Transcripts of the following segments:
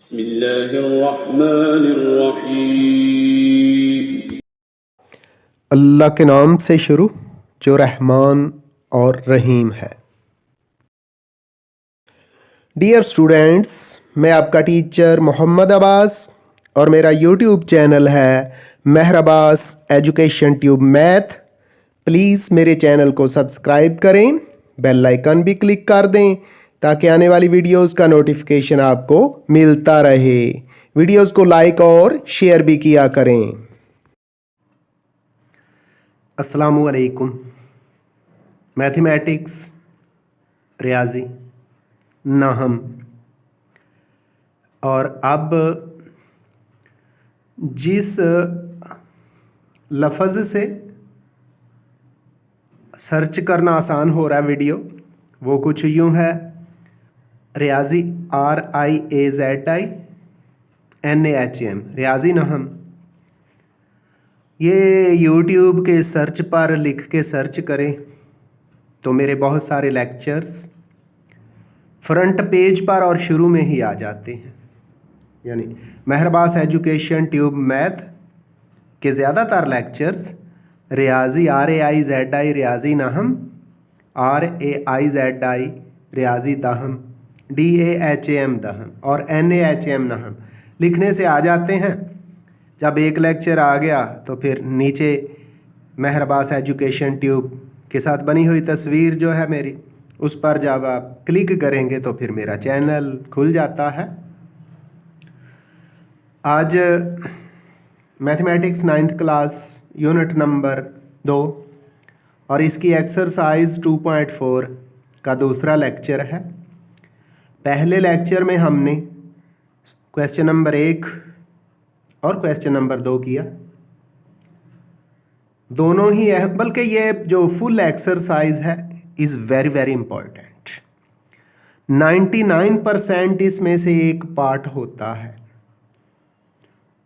बिस्मिल्लाहिर्रहमानिर्रहीम। अल्लाह के नाम से शुरू जो रहमान और रहीम है। डियर स्टूडेंट्स, मैं आपका टीचर मोहम्मद अब्बास और मेरा यूट्यूब चैनल है Mehar Abbas education tube math. Please मेरे चैनल को सब्सक्राइब करें, बेल आइकन भी क्लिक कर दें ताकि आने वाली वीडियोस का नोटिफिकेशन आपको मिलता रहे। वीडियोस को लाइक और शेयर भी किया करें। अस्सलामु अलैकुम। मैथमेटिक्स, रियाजी, नाहम और अब जिस लफ्ज़ से सर्च करना आसान हो रहा है वीडियो, वो कुछ यूँ है, रियाजी RIAZINAHM, रियाजी नाहम। ये यूट्यूब के सर्च पर लिख के सर्च करें तो मेरे बहुत सारे लेक्चर्स फ्रंट पेज पर और शुरू में ही आ जाते हैं। यानी मेहर अब्बास एजुकेशन ट्यूब मैथ के ज़्यादातर लेक्चर्स रियाजी RAIZI रियाजी नाहम, RAIZI रियाजी दाहम, DAHM दाहम और NAHM नाहम लिखने से आ जाते हैं। जब एक लेक्चर आ गया तो फिर नीचे मेहर अब्बास एजुकेशन ट्यूब के साथ बनी हुई तस्वीर जो है मेरी, उस पर जब आप क्लिक करेंगे तो फिर मेरा चैनल खुल जाता है। आज mathematics 9th class unit number 2 और इसकी एक्सरसाइज 2.4 का दूसरा लेक्चर है। पहले लेक्चर में हमने क्वेश्चन नंबर 1 और क्वेश्चन नंबर 2 किया। दोनों ही है, बल्कि ये जो फुल एक्सरसाइज है इज़ वेरी वेरी इंपॉर्टेंट। 99% इसमें से एक पार्ट होता है।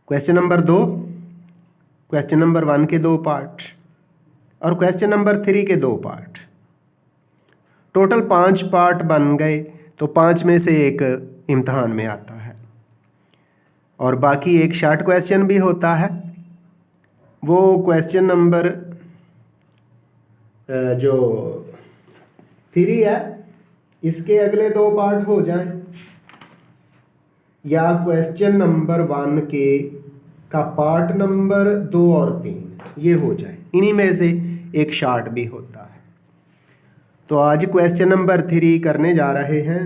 क्वेश्चन नंबर 2, क्वेश्चन नंबर 1 के 2 पार्ट और क्वेश्चन नंबर 3 के 2 पार्ट, टोटल 5 पार्ट बन गए। तो 5 में से एक इम्तहान में आता है और बाकी एक शॉर्ट क्वेश्चन भी होता है। वो क्वेश्चन नंबर जो 3 है इसके अगले 2 पार्ट हो जाएं या क्वेश्चन नंबर 1 के का पार्ट नंबर 2 और 3 ये हो जाए, इन्हीं में से एक शॉर्ट भी होता है। तो आज क्वेश्चन नंबर 3 करने जा रहे हैं।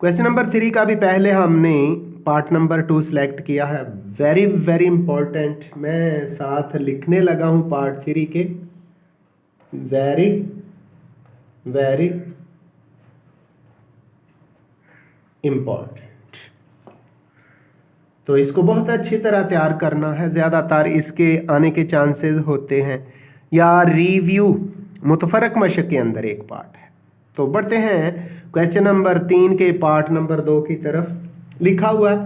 क्वेश्चन नंबर 3 का भी पहले हमने पार्ट नंबर 2 सेलेक्ट किया है। वेरी वेरी इंपॉर्टेंट, मैं साथ लिखने लगा हूँ पार्ट 3 के। वेरी वेरी इंपॉर्टेंट, तो इसको बहुत अच्छी तरह तैयार करना है। ज़्यादातर इसके आने के चांसेस होते हैं या रिव्यू मुतफरक मशक के अंदर एक पार्ट है। तो बढ़ते हैं क्वेश्चन नंबर 3 के पार्ट नंबर 2 की तरफ। लिखा हुआ है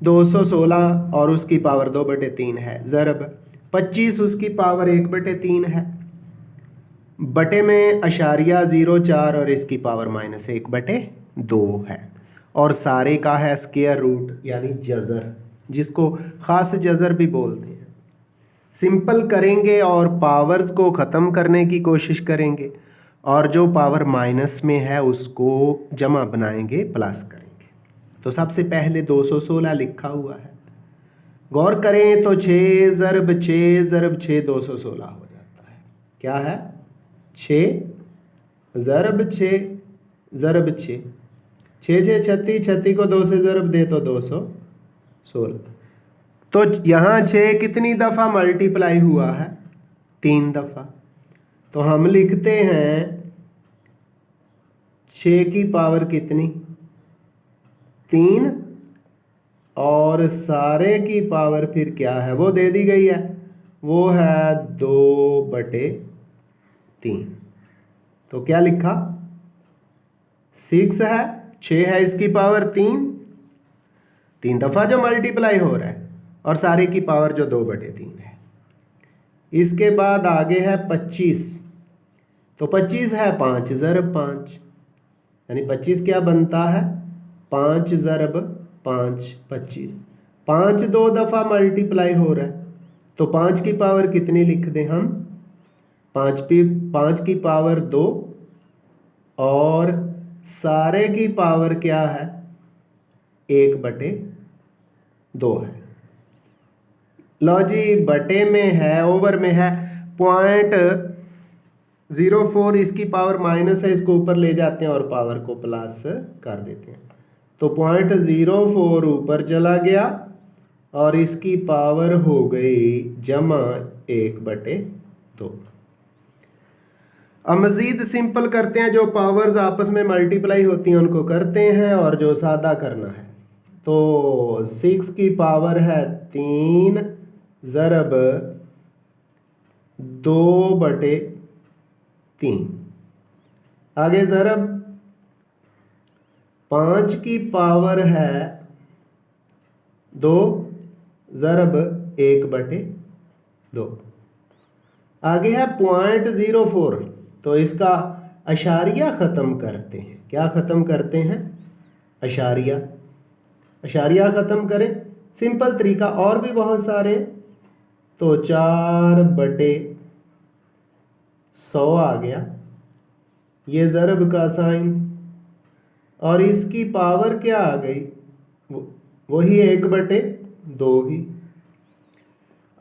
216 और उसकी पावर 2/3 है, ज़रब 25 उसकी पावर 1/3 है, बटे में अशारिया 0.4 और इसकी पावर -1/2 है, और सारे का है स्क्वायर रूट यानी जज़र, जिसको ख़ास जज़र भी बोलते हैं। सिंपल करेंगे और पावर्स को ख़त्म करने की कोशिश करेंगे और जो पावर माइनस में है उसको जमा बनाएंगे, प्लस करेंगे। तो सबसे पहले 216 लिखा हुआ है, गौर करें तो 6 ज़रब 6 ज़रब 6 216 हो जाता है। क्या है? 6 ज़रब 6 ज़रब 6, 6 6 36, 36 को 2 से ज़रब दे तो 216। तो यहाँ 6 कितनी दफ़ा मल्टीप्लाई हुआ है? 3 दफ़ा। तो हम लिखते हैं 6 की पावर कितनी? 3 और सारे की पावर फिर क्या है? वो दे दी गई है, वो है 2/3। तो क्या लिखा? 6 है, 6 है इसकी पावर 3 दफ़ा जो मल्टीप्लाई हो रहा है, और सारे की पावर जो 2/3 है। इसके बाद आगे है 25। तो 25 है 5 ज़रब 5, यानी 25 क्या बनता है? 5 ज़रब 5 25, 5 2 दफ़ा मल्टीप्लाई हो रहा है, तो 5 की पावर कितनी लिख दें हम? 5 की पावर 2 और सारे की पावर क्या है? 1/2 है। लो जी, बटे में है, ओवर में है। 0.04 इसकी पावर माइनस है, इसको ऊपर ले जाते हैं और पावर को प्लस कर देते हैं, तो 0.04 ऊपर चला गया और इसकी पावर हो गई जमा 1/2। अब मज़ीद सिंपल करते हैं, जो पावर्स आपस में मल्टीप्लाई होती हैं उनको करते हैं, और जो सादा करना है तो 6 की पावर है 3 ज़रब 2/3, आगे ज़रब 5 की पावर है 2 ज़रब 1/2, आगे है 0.04, तो इसका अशारिया ख़त्म करते हैं। क्या ख़त्म करते हैं? अशारिया। अशारिया ख़त्म करें, सिंपल तरीका, और भी बहुत सारे, तो 4/100 आ गया, ये ज़रब का साइन, और इसकी पावर क्या आ गई? वही 1/2 ही।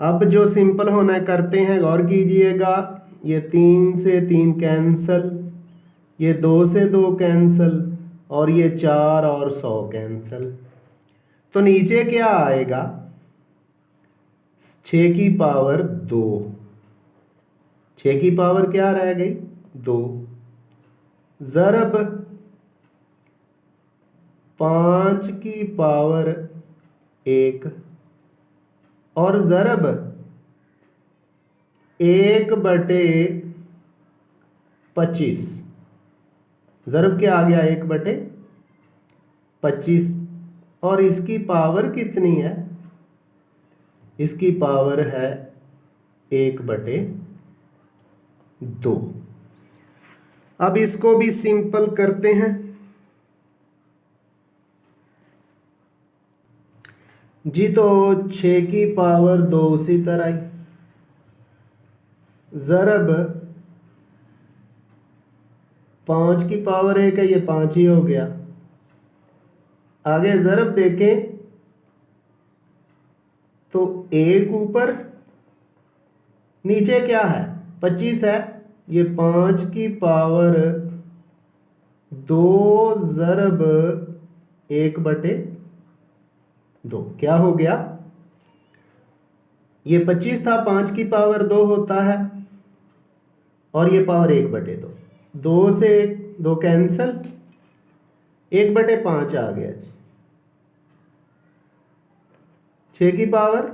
अब जो सिंपल होना करते हैं, गौर कीजिएगा, ये 3 से 3 कैंसल, ये 2 से 2 कैंसल, और ये 4 और 100 कैंसल, तो नीचे क्या आएगा? 6 की पावर 2, 6 की पावर क्या रह गई? 2, ज़रब 5 की पावर 1 और ज़रब 1/25, ज़रब क्या आ गया? 1/25, और इसकी पावर कितनी है? इसकी पावर है 1/2। अब इसको भी सिंपल करते हैं जी, तो 6 की पावर 2 उसी तरह ही, ज़रब 5 की पावर 1 है, ये 5 ही हो गया, आगे ज़रब देखें तो 1 ऊपर, नीचे क्या है? 25 है, ये 5 की पावर 2 ज़रब 1/2, क्या हो गया? ये 25 था, 5 की पावर 2 होता है, और ये पावर 1/2, 2 से 2 कैंसल, 1/5 आ गया जी। 6 की पावर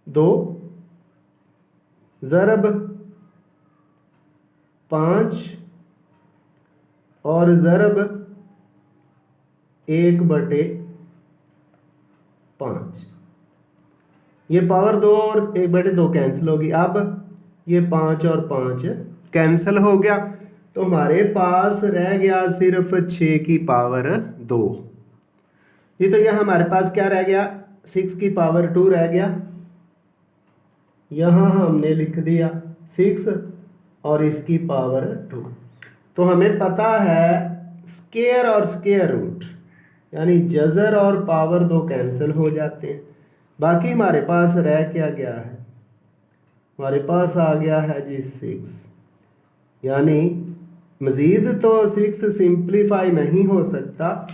2 ज़रब 5 और ज़रब 1/5, ये पावर 2 और 1/2 कैंसिल होगी। अब ये 5 और 5 कैंसिल हो गया, तो हमारे पास रह गया सिर्फ 6 की पावर 2। ये तो यह हमारे पास क्या रह गया? 6 की पावर 2 रह गया, यहाँ हमने लिख दिया 6 और इसकी पावर 2। तो हमें पता है स्क्वायर और स्क्वायर रूट, यानी जज़र और पावर 2 कैंसिल हो जाते हैं। बाकी हमारे पास रह क्या गया है? हमारे पास आ गया है जी 6, यानी मज़ीद तो 6 सिंप्लीफाई नहीं हो सकता।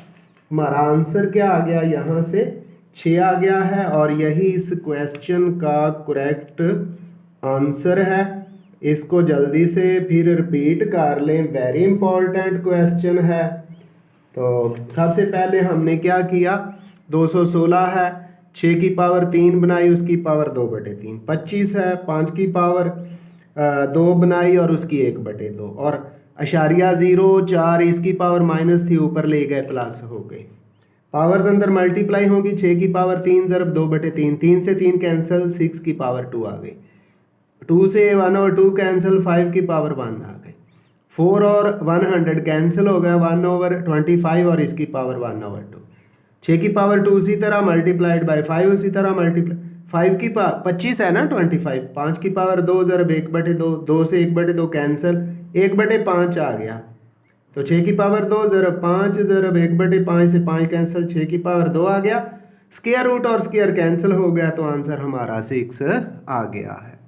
हमारा आंसर क्या आ गया? यहाँ से 6 आ गया है, और यही इस क्वेश्चन का करेक्ट आंसर है। इसको जल्दी से फिर रिपीट कर लें, वेरी इंपॉर्टेंट क्वेश्चन है। तो सबसे पहले हमने क्या किया? 216 है, 6 की पावर 3 बनाई, उसकी पावर 2/3, 25 है, 5 की पावर 2 बनाई और उसकी 1/2, और अशारिया 0 4 इसकी पावर माइनस थी, ऊपर ले गए प्लस हो गई। पावर्स अंदर मल्टीप्लाई होगी, 6 की पावर 3 ज़रब 2/3, 3 से 3 कैंसिल, 6 की पावर 2 आ गई, 2 से 1 और 2 कैंसिल, 5 की पावर 1 आ गई, 4 और 100 कैंसिल हो गया, 1/25 और इसकी पावर 1/2। 6 की पावर 2 उसी तरह मल्टीप्लाइड बाय 5 उसी तरह मल्टीप्लाई 5 की पावर 25 है ना 25, 5 की पावर 2 ज़रब 1/2, 2 से 1/2 कैंसिल, 1/5 आ गया। तो 6 की पावर 2 ज़रब 5 ज़रब 1/5 से 5 कैंसिल, 6 की पावर 2 आ गया। स्क्वायर रूट और स्क्वायर कैंसिल हो गया तो आंसर हमारा 6 आ गया है।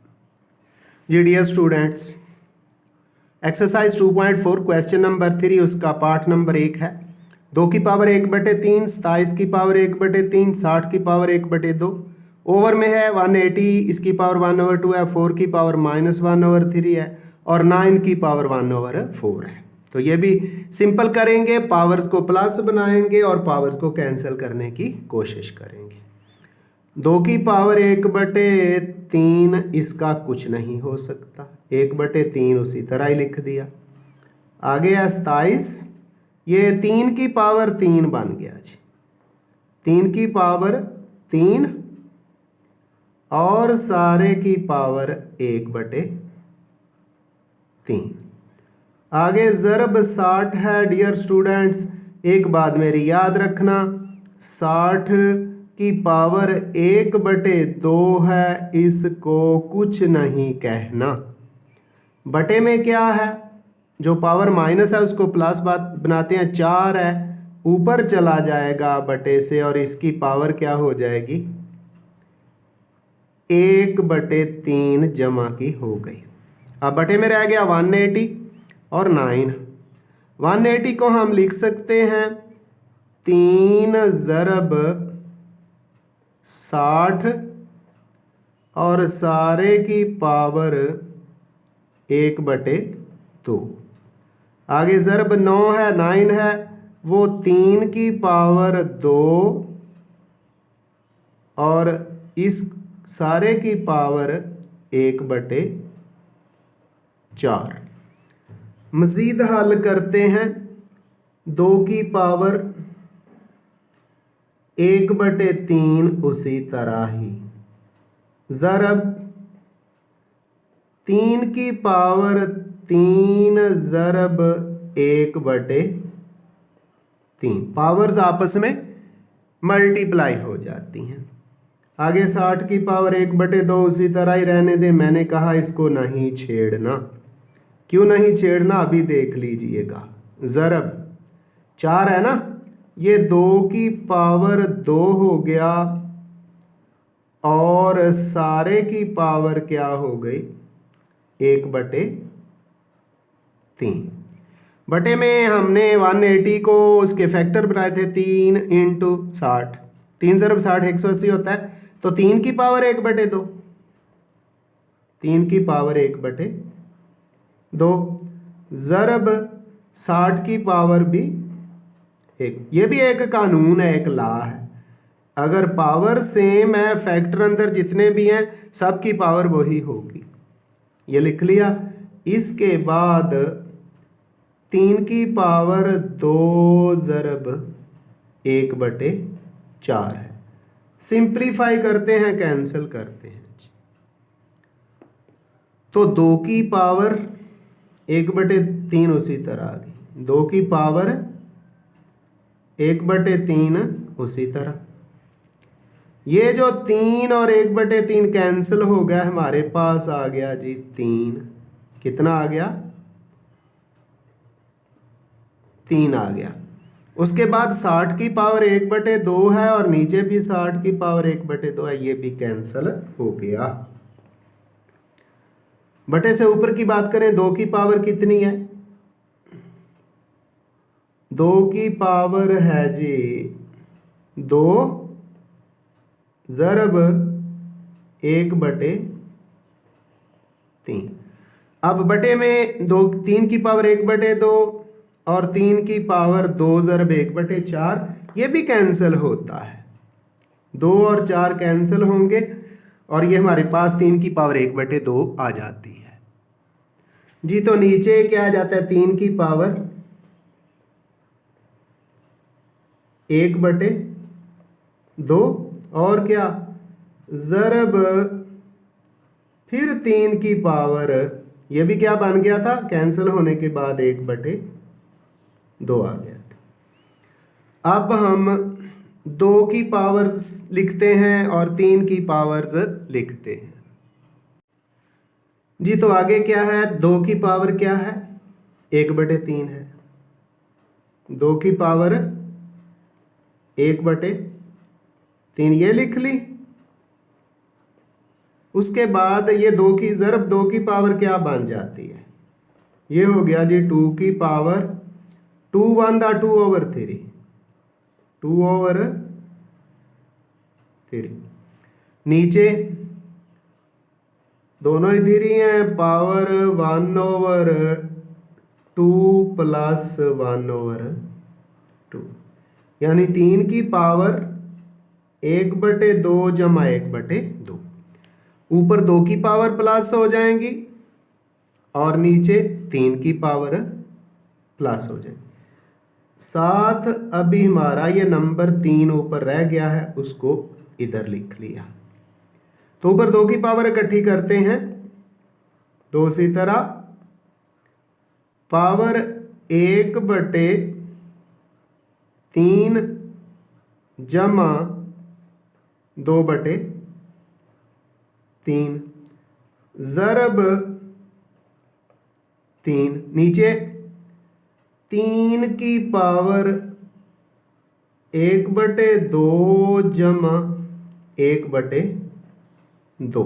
जी dear students, exercise 2.4 question number 3 उसका पार्ट नंबर 1 है। 2 की पावर 1/3, 27 की पावर 1/3, 60 की पावर 1/2, ओवर में है 180, इसकी पावर 1/2 है, 4 की पावर -1/3 है और 9 की पावर 1/4 है। तो ये भी सिंपल करेंगे, पावर्स को प्लस बनाएंगे और पावर्स को कैंसिल करने की कोशिश करेंगे। 2 की पावर 1/3 इसका कुछ नहीं हो सकता, 1/3 उसी तरह ही लिख दिया। आगे है 27, ये 3 की पावर 3 बन गया जी, 3 की पावर 3 और सारे की पावर 1/3। आगे ज़रब 60 है डियर स्टूडेंट्स, एक बात मेरी याद रखना, 60 की पावर 1/2 है, इसको कुछ नहीं कहना। बटे में क्या है, जो पावर माइनस है उसको प्लस बात बनाते हैं, 4 है ऊपर चला जाएगा बटे से और इसकी पावर क्या हो जाएगी 1/3 जमा की हो गई। अब बटे में रह गया 180 और 9। 180 को हम लिख सकते हैं 3 ज़रब 60 और सारे की पावर 1/2। आगे ज़रब 9 है 9 है, वो 3 की पावर 2 और इस सारे की पावर 1/4। मज़ीद हल करते हैं, 2 की पावर 1/3 उसी तरह ही, ज़रब 3 की पावर 3 ज़रब 1/3, पावर्स आपस में मल्टीप्लाई हो जाती हैं। आगे 60 की पावर 1/2 उसी तरह ही रहने दें, मैंने कहा इसको नहीं छेड़ना। क्यों नहीं छेड़ना अभी देख लीजिएगा। ज़रब 4 है ना, ये 2 की पावर 2 हो गया और सारे की पावर क्या हो गई 1/3। बटे में हमने 180 को उसके फैक्टर बनाए थे 3 × 60, 3 ज़रब 60 180 होता है, तो 3 की पावर 1/2, 3 की पावर 1/2 ज़रब 60 की पावर भी 1। ये भी एक कानून है, एक लॉ है, अगर पावर सेम है फैक्टर अंदर जितने भी हैं सब की पावर वही होगी। ये लिख लिया। इसके बाद 3 की पावर 2 ज़रब 1/4 है। सिंप्लीफाई करते हैं, कैंसिल करते हैं। तो 2 की पावर 1/3 उसी तरह आ गई, 2 की पावर 1/3 उसी तरह। ये जो 3 और 1/3 कैंसिल हो गया, हमारे पास आ गया जी 3। कितना आ गया 3 आ गया। उसके बाद 60 की पावर 1/2 है और नीचे भी 60 की पावर 1/2 है, ये भी कैंसिल हो गया। बटे से ऊपर की बात करें, 2 की पावर कितनी है, 2 की पावर है जी 2 ज़रब 1/3। अब बटे में 3 की पावर 1/2 और 3 की पावर 2 ज़रब 1/4, ये भी कैंसिल होता है, 2 और 4 कैंसिल होंगे और ये हमारे पास 3 की पावर 1/2 आ जाती है जी। तो नीचे क्या आ जाता है 3 की पावर 1/2 और क्या ज़रब फिर 3 की पावर, ये भी क्या बन गया था कैंसिल होने के बाद 1/2 आ गया था। अब हम 2 की पावर्स लिखते हैं और 3 की पावर्स लिखते हैं। जी तो आगे क्या है, 2 की पावर क्या है, 1/3 है। 2 की पावर 1/3 ये लिख ली। उसके बाद ये 2 की ज़रब 2 की पावर क्या बन जाती है, ये हो गया जी 2 की पावर 2 1 2/3, 2/3। नीचे दोनों ही 3 हैं, पावर 1/2 प्लस 1/2, यानी 3 की पावर 1/2 जमा 1/2। ऊपर 2 की पावर प्लस हो जाएंगी और नीचे 3 की पावर प्लस हो जाएगी। साथ अभी हमारा ये नंबर 3 ऊपर रह गया है, उसको इधर लिख लिया। तो ऊपर 2 की पावर इकट्ठी करते हैं, 2 इसी तरह पावर 1/3 जमा 2/3 ज़रब 3, नीचे 3 की पावर 1/2 जमा 1/2।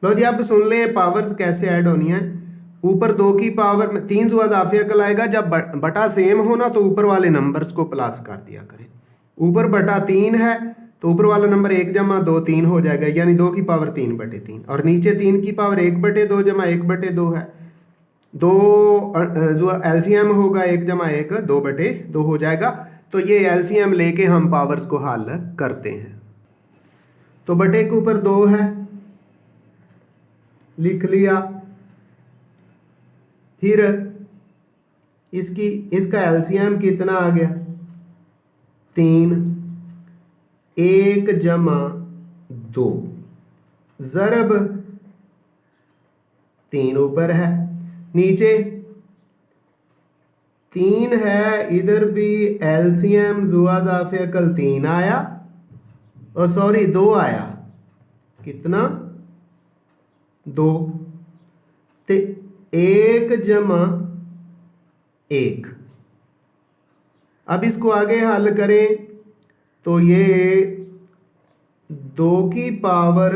लो जी अब सुन लें पावर्स कैसे ऐड होनी है। ऊपर 2 की पावर में 3 जुआ इजाफिया कल आएगा, जब बटा सेम हो ना तो ऊपर वाले नंबर्स को प्लस कर दिया करें। ऊपर बटा 3 है तो ऊपर वाला नंबर 1 जमा 2 3 हो जाएगा, यानी 2 की पावर 3/3। और नीचे 3 की पावर 1/2 जमा 1/2 है, 2 जो एलसीएम होगा 1 जमा 1 2/2 हो जाएगा। तो ये एलसीएम लेके हम पावर्स को हल करते हैं। तो बटे के ऊपर 2 है, लिख लिया। फिर इसका एलसीएम कितना आ गया, 3, 1 जमा 2 ज़रब 3 ऊपर है, नीचे 3 है, इधर भी एलसीएम जुआ ज़ाफिया कल 3 आया और सॉरी 2 आया, कितना 2, तो 1 जमा 1। अब इसको आगे हल करें तो ये 2 की पावर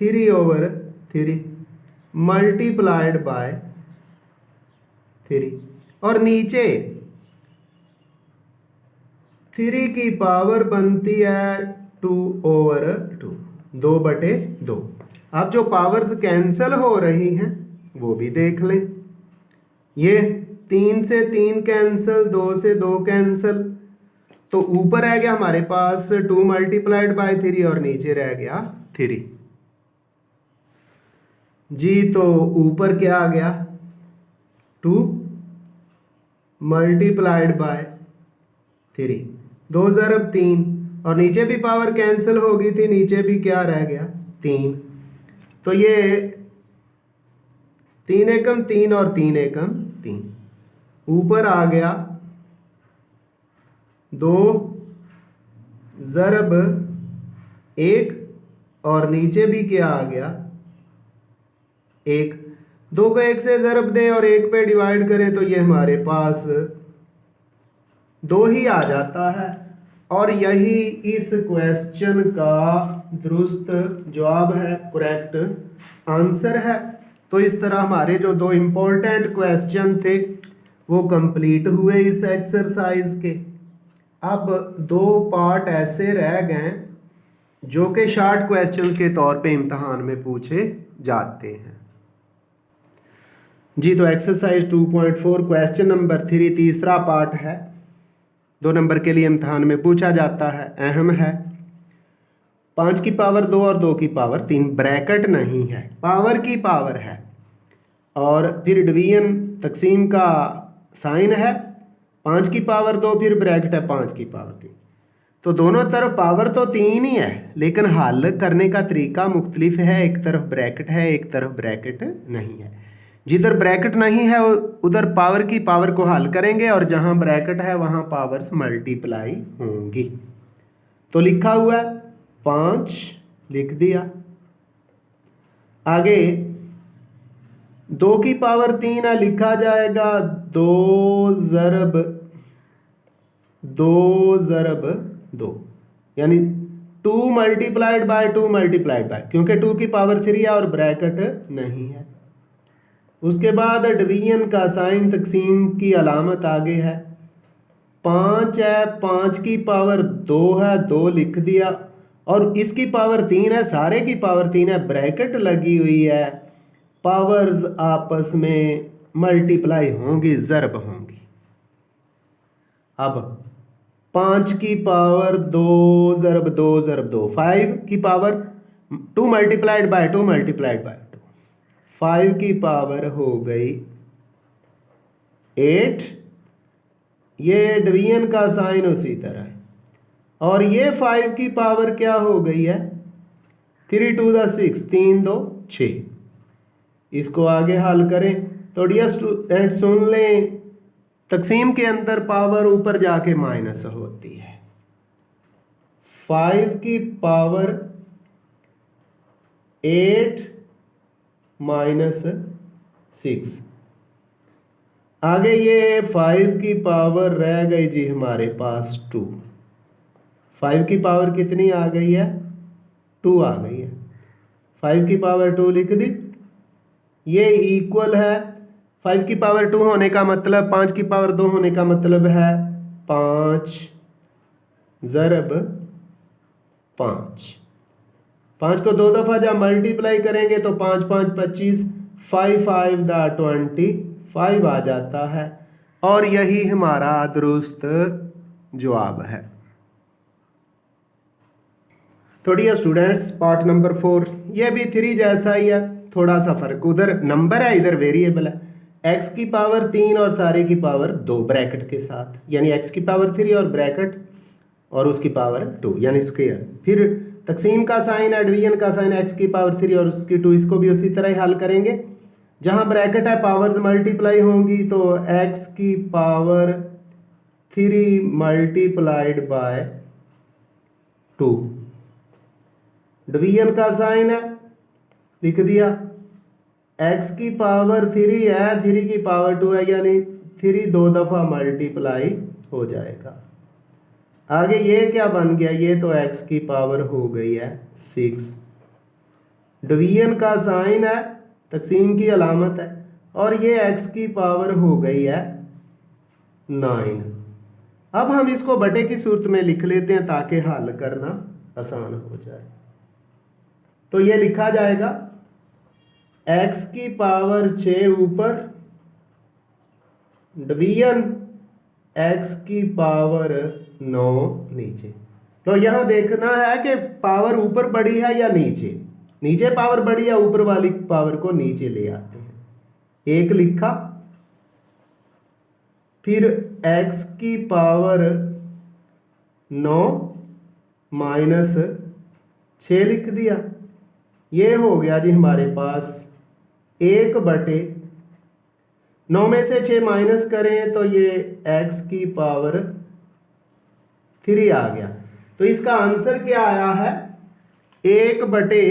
3/3 मल्टीप्लाइड बाय 3 और नीचे 3 की पावर बनती है 2/2, 2/2। अब जो पावर्स कैंसल हो रही हैं वो भी देख लें। ये 3 से 3 कैंसल, 2 से 2 कैंसल, तो ऊपर रह गया हमारे पास 2 मल्टीप्लाइड बाय 3 और नीचे रह गया 3। जी तो ऊपर क्या आ गया, 2 मल्टीप्लाइड बाय 3, 2 ज़रब 3, और नीचे भी पावर कैंसिल हो गई थी, नीचे भी क्या रह गया 3। तो ये 3 एकम 3 और 3 एकम 3, ऊपर आ गया 2 ज़रब 1 और नीचे भी क्या आ गया 1। 2 को 1 से ज़रब दें और 1 पे डिवाइड करें तो ये हमारे पास 2 ही आ जाता है। और यही इस क्वेश्चन का दुरुस्त जवाब है, करेक्ट आंसर है। तो इस तरह हमारे जो 2 इम्पोर्टेंट क्वेश्चन थे वो कंप्लीट हुए इस एक्सरसाइज के। अब 2 पार्ट ऐसे रह गए जो कि शॉर्ट क्वेश्चन के तौर पे इम्तहान में पूछे जाते हैं। जी तो एक्सरसाइज 2.4 क्वेश्चन नंबर 3 तीसरा पार्ट है, 2 नंबर के लिए इम्तहान में पूछा जाता है, अहम है। 5 की पावर 2 और 2 की पावर 3, ब्रैकेट नहीं है, पावर की पावर है, और फिर डिवीजन तकसीम का साइन है, 5 की पावर 2 फिर ब्रैकेट है 5 की पावर 3। तो दोनों तरफ पावर तो 3 ही है, लेकिन हल करने का तरीका मुख्तलिफ है, एक तरफ ब्रैकेट है एक तरफ ब्रैकेट नहीं है। जिधर ब्रैकेट नहीं है उधर पावर की पावर को हल करेंगे और जहां ब्रैकेट है वहां पावर्स मल्टीप्लाई होंगी। तो लिखा हुआ है 5 लिख दिया। आगे 2 की पावर 3 है, लिखा जाएगा 2 ज़रब 2 यानी 2 मल्टीप्लाइड बाय 2 मल्टीप्लाइड बाय, क्योंकि 2 की पावर 3 है और ब्रैकेट नहीं है। उसके बाद डिवीजन का साइन, तकसीम की अलामत आगे है। 5 है, 5 की पावर 2 है, 2 लिख दिया और इसकी पावर 3 है, सारे की पावर 3 है, ब्रैकेट लगी हुई है। पावर्स आपस में मल्टीप्लाई होंगी, ज़रब होंगी। अब 5 की पावर 2 ज़रब 2 5 की power 2 multiplied by 2 multiplied by 2, 5 की पावर हो गई 8। ये डिवीजन का साइन उसी तरह है और ये 5 की पावर क्या हो गई है 3 2 6, 3 2 6। इसको आगे हल करें तो डियर स्टूडेंट सुन लें, तकसीम के अंदर पावर ऊपर जाके माइनस होती है। 5 की पावर 8 माइनस 6। आगे ये 5 की पावर रह गई जी हमारे पास 2। 5 की पावर कितनी आ गई है 2 आ गई है। 5 की पावर 2 लिख दी। ये इक्वल है 5 की पावर 2 होने का मतलब 5 की पावर 2 होने का मतलब है 5 ज़रब 5। 5 को 2 दफ़ा जब मल्टीप्लाई करेंगे तो 5 5 25, 5 5 25 आ जाता है और यही हमारा दुरुस्त जवाब है। तो डियर स्टूडेंट्स पार्ट नंबर 4 ये भी 3 जैसा ही है, थोड़ा सा फर्क, उधर नंबर है इधर वेरिएबल है। x की पावर 3 और सारे की पावर 2 ब्रैकेट के साथ, यानी x की पावर 3 और ब्रैकेट और उसकी पावर 2 यानी स्क्वायर। फिर तकसीम का साइन है, डिवीजन का साइन, x की पावर 3 और उसकी 2, इसको भी उसी तरह ही हल करेंगे। जहां ब्रैकेट है पावर्स मल्टीप्लाई होंगी तो x की पावर 3 मल्टीप्लाइड बाय 2। डिवीजन का साइन है, लिख दिया। x की पावर 3 है, 3 की पावर 2 है, यानी 3 2 दफ़ा मल्टीप्लाई हो जाएगा। आगे ये क्या बन गया, ये तो x की पावर हो गई है 6। डिवीजन का साइन है, तकसीम की अलामत है और ये x की पावर हो गई है 9। अब हम इसको बटे की सूरत में लिख लेते हैं ताकि हल करना आसान हो जाए। तो ये लिखा जाएगा x की पावर 6 ऊपर, डिवीजन x की पावर 9 नीचे। तो यहां देखना है कि पावर ऊपर बड़ी है या नीचे, नीचे पावर बड़ी है, ऊपर वाली पावर को नीचे ले आते हैं। 1 लिखा, फिर x की पावर 9 माइनस 6 लिख दिया। ये हो गया जी हमारे पास 1 बटे 9 में से 6 माइनस करें तो ये x की पावर 3 आ गया। तो इसका आंसर क्या आया है 1 बटे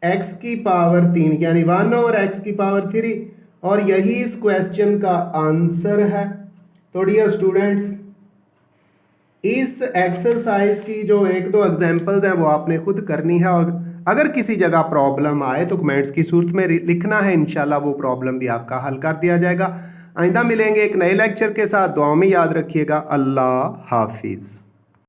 x की पावर 3 यानी 1/x की पावर 3, और यही इस क्वेश्चन का आंसर है। तो डियर स्टूडेंट्स इस एक्सरसाइज की जो 1-2 एग्जांपल्स हैं वो आपने खुद करनी है और अगर किसी जगह प्रॉब्लम आए तो कमेंट्स की सूरत में लिखना है, इंशाल्लाह वो प्रॉब्लम भी आपका हल कर दिया जाएगा। आइंदा मिलेंगे एक नए लेक्चर के साथ, दुआ में याद रखिएगा। अल्लाह हाफिज़।